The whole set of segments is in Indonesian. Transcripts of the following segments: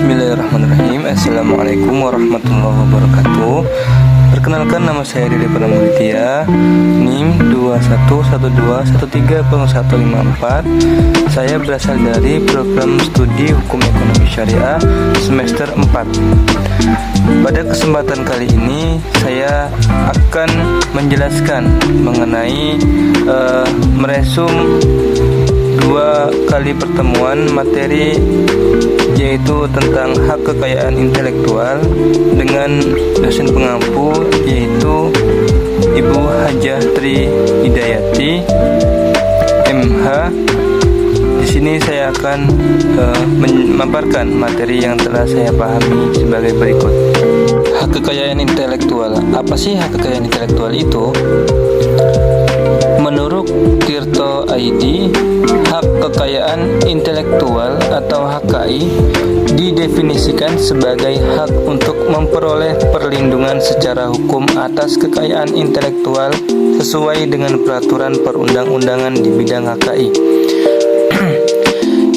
Bismillahirrahmanirrahim. Assalamualaikum warahmatullahi wabarakatuh. Perkenalkan, nama saya Dede Pramuditya, NIM 2112130154. Saya berasal dari program studi Hukum Ekonomi Syariah semester 4. Pada kesempatan kali ini saya akan menjelaskan mengenai meresum 2 kali pertemuan materi, yaitu tentang hak kekayaan intelektual dengan dosen pengampu, yaitu Ibu Hajah Tri Hidayati MH. Di sini saya akan memaparkan materi yang telah saya pahami sebagai berikut. Hak kekayaan intelektual. Apa sih hak kekayaan intelektual itu? Menurut Tirto ID, hak kekayaan intelektual atau HKI didefinisikan sebagai hak untuk memperoleh perlindungan secara hukum atas kekayaan intelektual sesuai dengan peraturan perundang-undangan di bidang HKI.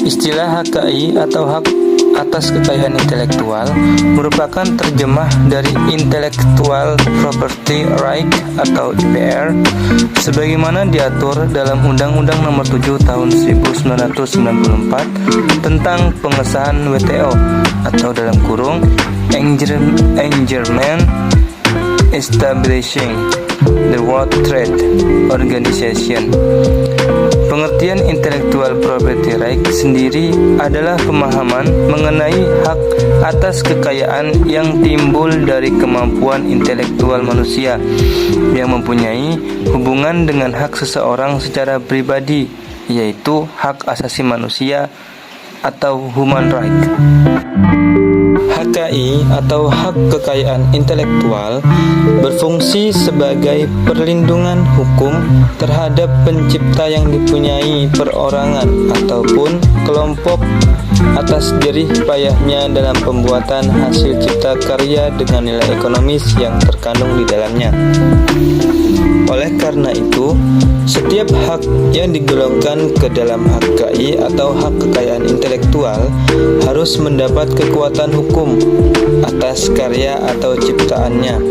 Istilah HKI atau hak atas kekayaan intelektual merupakan terjemah dari Intellectual Property Right atau IPR sebagaimana diatur dalam Undang-Undang Nomor 7 Tahun 1994 tentang pengesahan WTO atau dalam kurung Environment Establishing the World Trade Organization. Pengertian intellectual property right sendiri adalah pemahaman mengenai hak atas kekayaan yang timbul dari kemampuan intelektual manusia yang mempunyai hubungan dengan hak seseorang secara pribadi, yaitu hak asasi manusia atau human right. HKI atau hak kekayaan intelektual berfungsi sebagai perlindungan hukum terhadap pencipta yang dipunyai perorangan ataupun kelompok atas jerih payahnya dalam pembuatan hasil cipta karya dengan nilai ekonomis yang terkandung di dalamnya. Oleh karena itu, setiap hak yang digolongkan ke dalam HKI atau hak kekayaan intelektual harus mendapat kekuatan hukum atas karya atau ciptaannya.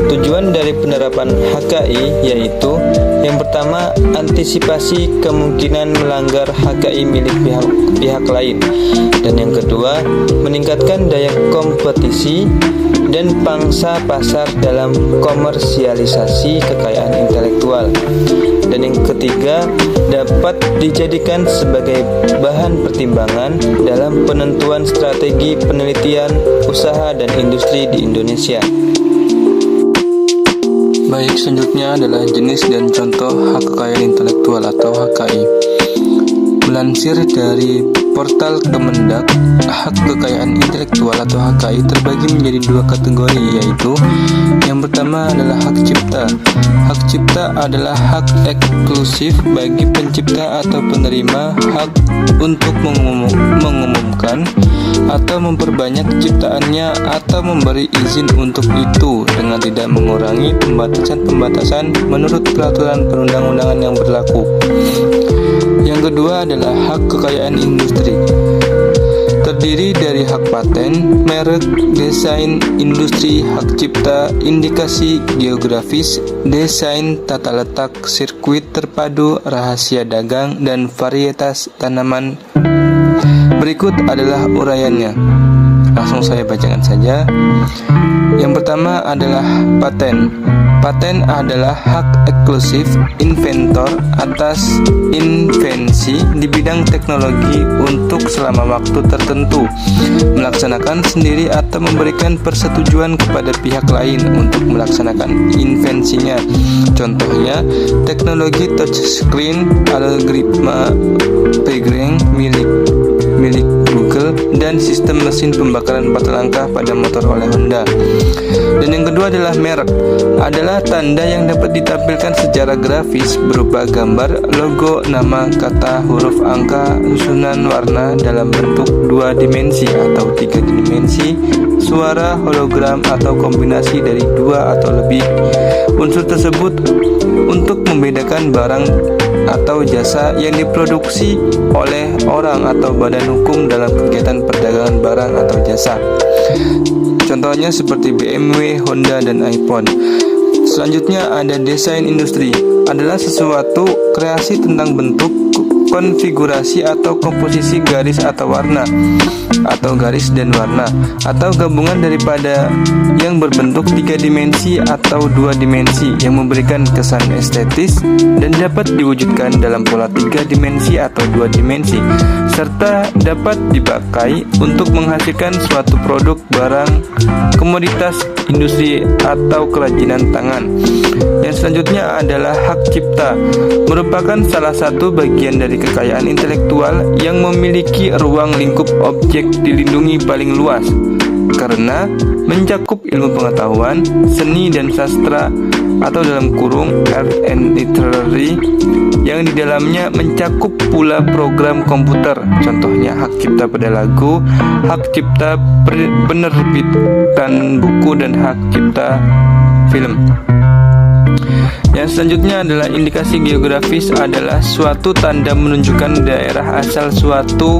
Tujuan dari penerapan HKI yaitu yang pertama, antisipasi kemungkinan melanggar HKI milik pihak lain, dan yang kedua, meningkatkan daya kompetisi dan pangsa pasar dalam komersialisasi kekayaan intelektual, dan yang ketiga, dapat dijadikan sebagai bahan pertimbangan dalam penentuan strategi penelitian, usaha, dan industri di Indonesia. Baik, selanjutnya adalah jenis dan contoh hak kekayaan intelektual atau HKI. Melansir dari portal Kemendak, hak kekayaan intelektual atau HKI terbagi menjadi 2 kategori, yaitu yang pertama adalah hak cipta. Hak cipta adalah hak eksklusif bagi pencipta atau penerima hak untuk mengumumkan atau memperbanyak ciptaannya atau memberi izin untuk itu dengan tidak mengurangi pembatasan-pembatasan menurut peraturan perundang-undangan yang berlaku. Yang kedua adalah hak kekayaan industri. Terdiri dari hak paten, merek, desain, industri, hak cipta, indikasi geografis, desain, tata letak, sirkuit terpadu, rahasia dagang, dan varietas tanaman. Berikut adalah uraiannya. Langsung saya bacakan saja. Yang pertama adalah paten. Paten adalah hak eksklusif inventor atas invensi di bidang teknologi untuk selama waktu tertentu, melaksanakan sendiri atau memberikan persetujuan kepada pihak lain untuk melaksanakan invensinya. Contohnya, teknologi touchscreen, algoritma Pegreng milik Google, dan sistem mesin pembakaran 4 langkah pada motor oleh Honda. Dan yang kedua adalah merek. Adalah tanda yang dapat ditampilkan secara grafis berupa gambar, logo, nama, kata, huruf, angka, susunan warna dalam bentuk 2 dimensi atau 3 dimensi, suara, hologram, atau kombinasi dari 2 atau lebih unsur tersebut untuk membedakan barang atau jasa yang diproduksi oleh orang atau badan hukum dalam kegiatan perdagangan barang atau jasa. Contohnya seperti BMW, Honda, dan iPhone. Selanjutnya ada desain industri. Adalah sesuatu kreasi tentang bentuk, konfigurasi atau komposisi garis atau warna, atau garis dan warna, atau gabungan daripada yang berbentuk 3 dimensi atau 2 dimensi yang memberikan kesan estetis dan dapat diwujudkan dalam pola 3 dimensi atau 2 dimensi, serta dapat dipakai untuk menghasilkan suatu produk, barang, komoditas, industri, atau kerajinan tangan. Yang selanjutnya adalah hak cipta, merupakan salah satu bagian dari kekayaan intelektual yang memiliki ruang lingkup objek dilindungi paling luas, karena mencakup ilmu pengetahuan, seni dan sastra, atau dalam kurung art and literary, yang di dalamnya mencakup pula program komputer. Contohnya hak cipta pada lagu, hak cipta penerbitan buku, dan hak cipta film. Yang selanjutnya adalah indikasi geografis, adalah suatu tanda menunjukkan daerah asal suatu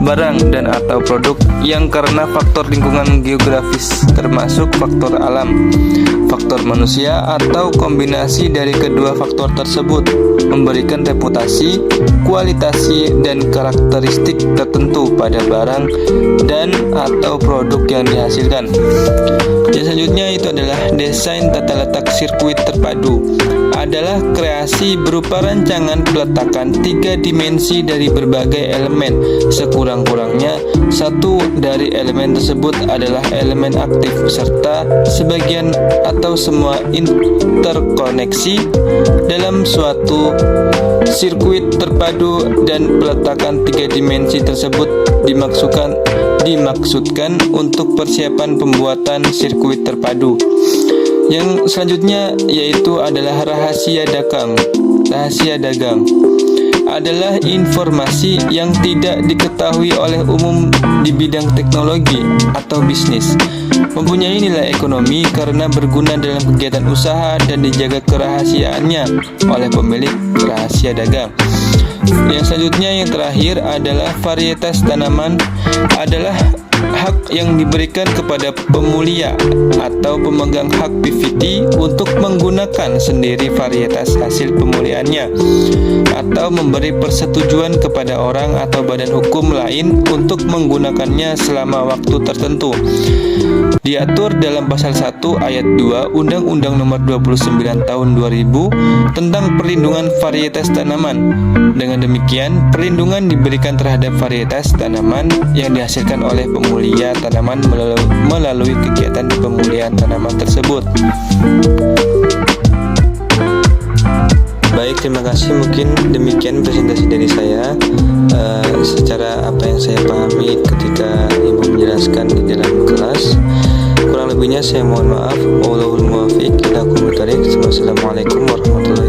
barang dan atau produk yang karena faktor lingkungan geografis, termasuk faktor alam, faktor manusia, atau kombinasi dari kedua faktor tersebut, memberikan reputasi, kualitasi, dan karakteristik tertentu pada barang dan atau produk yang dihasilkan. Yang selanjutnya itu adalah desain tata letak sirkuit terpadu, adalah kreasi berupa rancangan peletakan 3 dimensi dari berbagai elemen. Sekurang-kurangnya satu dari elemen tersebut adalah elemen aktif, serta sebagian atau semua interkoneksi dalam suatu sirkuit terpadu, dan peletakan 3 dimensi tersebut dimaksudkan untuk persiapan pembuatan sirkuit terpadu. Yang selanjutnya yaitu adalah rahasia dagang. Rahasia dagang adalah informasi yang tidak diketahui oleh umum di bidang teknologi atau bisnis, mempunyai nilai ekonomi karena berguna dalam kegiatan usaha dan dijaga kerahasiaannya oleh pemilik rahasia dagang. Yang selanjutnya, yang terakhir adalah varietas tanaman, adalah hak yang diberikan kepada pemulia atau pemegang hak PVT untuk menggunakan sendiri varietas hasil pemuliaannya, atau memberi persetujuan kepada orang atau badan hukum lain untuk menggunakannya selama waktu tertentu. Diatur dalam pasal 1 ayat 2 Undang-Undang Nomor 29 Tahun 2000 tentang perlindungan varietas tanaman. Dengan demikian, perlindungan diberikan terhadap varietas tanaman yang dihasilkan oleh pemulia tanaman melalui kegiatan pemulihan tanaman tersebut. Baik, terima kasih. Mungkin demikian presentasi dari saya secara apa yang saya pahami ketika Ibu menjelaskan di dalam kelas. Kurang lebihnya saya mohon maaf. Wallahul muwaffiq ila aqwamit thoriq. Wassalamualaikum warahmatullahi wabarakatuh.